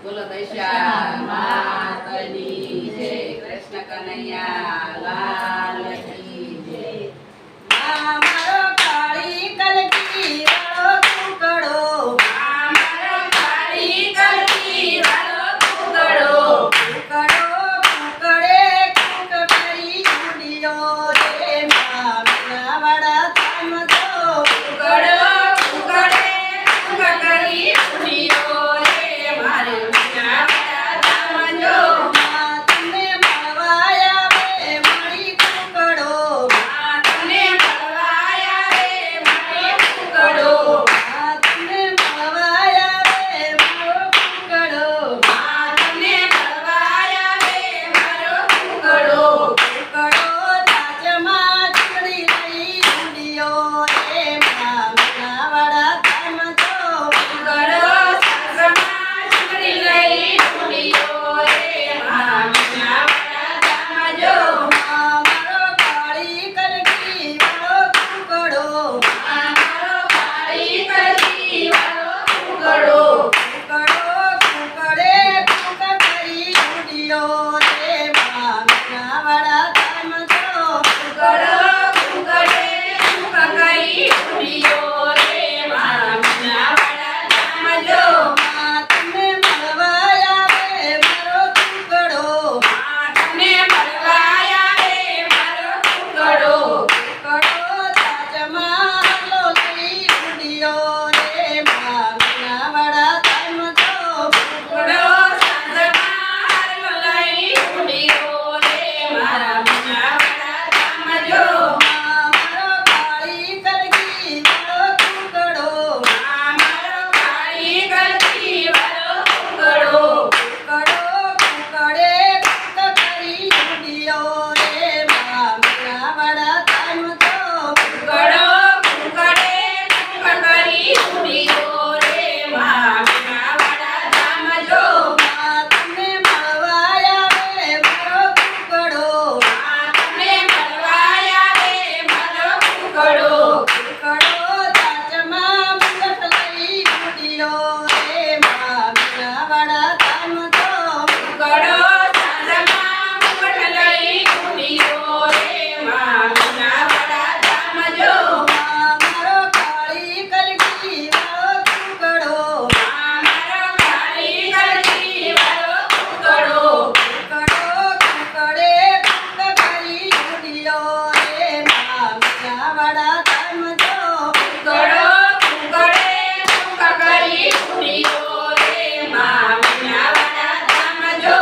બોલો દશા માતની જય, કૃષ્ણ કનૈયા લાલ કી જય। મારો કાળી કલકી વાળો કુકડો, મારો કાળી કલકી વાળો કુકડો, કુકડે કુક કરી ઉડ્યો રે મામલા વાળા ધામ તો કુકડો કુકડે કુક કરી ઉડ્યો રે મારે મીનાવાળા ધામ જો। તમને મળવા આવે મળી કુકડો, તને મળવા આવે મારે કુકડો, તમને મળવા આવે મારો કુકડો, તને મળવા આવે મારો કુકડો, કુકડો તાજમાં ચડી રહી ઉડ્યો રે મામલા વાળા ધામ તો કુકડો સાસમાં ચડી લઈ ઉડ્યો રે મા મીનાવાળા ધામ જો। મારો કાળી કલકી વાળો કુકડો, મારો કાળી કલકી વાળો કુકડો, કુકડે કુક કરી ઉડ્યો રે મામલા વાળા ધામ તો કુકડો કુકડે કુક કરી ઉડ્યો રે મા મીનાવાળા ધામ જો। તમને મળવા આવે મારો કુકડો, તને મળવા આવે મારો કુકડો, કુકડો તાજમાં હલો લઈ ઉડ્યો રે મામલા વાળા ધામ તો કુકડો સાસમાં હાલો લઈ ઉડ્યો રે મારા મીનાવાળા ધામ જો। મારો કાળી કલકી વાળો કુકડો, મારો કાળી કલકી વાળો કુકડો, કુકડે કુક કરી ઉડ્યો રે મામલા વાળા ધામ તો કુકડો કુકડે કુક કરી ઉડ્યો રે મા મીનાવાળા ધામ જો। તમને મળવા આવે મારો કુકડો, તને મળવા આવે મારો કુકડો, કુકડો તાજમાં મુગટ લઈ ઉડ્યો રે મામલા વાળા ધામ તો કુકડો સાસમાં મુગટ લઈ ઉડ્યો રે મા મીનાવાળા ધામ જો। મારો કાળી કલકી વાળો કુકડો, મારો કાળી કલકી વાળો કુકડો, કુકડે કુક કરી ઉડ્યો રે મામલા વાળા ધામ તો કુકડો કુકડે કુક કરી ઉડ્યો રે મા મીનાવાળા ધામ જો।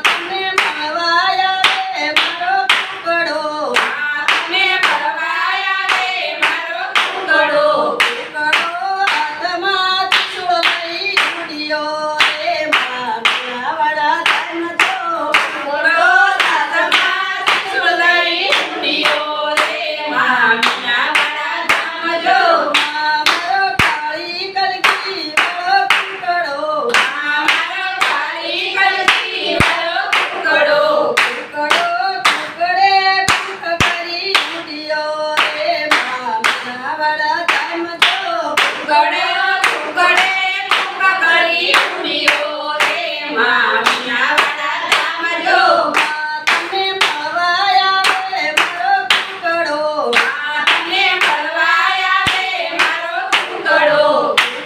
તમને મળવા આવે મારો કુકડો, તને મળવા આવે મારો કુકડો, હાથમાં ત્રિશૂળ લઈ ઉડ્યો રે મામલા વાળા ધામ તો કુકડો સાસમાં ત્રિશૂળ લઈ ઉડ્યો રે મા મીનાવાળા ધામ જો। મારો કાળી કલકી વાળો કુકડો, મારો કાળી કલકી વાળો કુકડો, કુકડે કુક કરી ઉડ્યો રે મામલા વાળા ધામ તો કુકડો કુકડે કુક કરી ઉડ્યો રે મા મીનાવાળા ધામ જો। તમને મળવા આવે મારો કુકડો, તને મળવા આવે મારો કુકડો,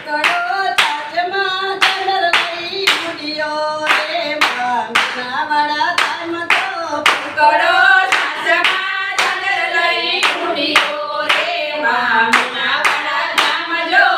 તાજમાં ઝાલર લઈ ઉડ્યો રે મામલા વાળા ધામ તો કુકડો સાસમાં ઝાલર લઈ ઉડ્યો રે મા મીનાવાળા ધામ જો।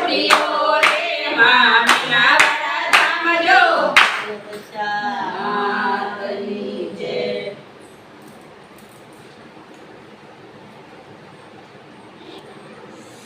ઉડિયો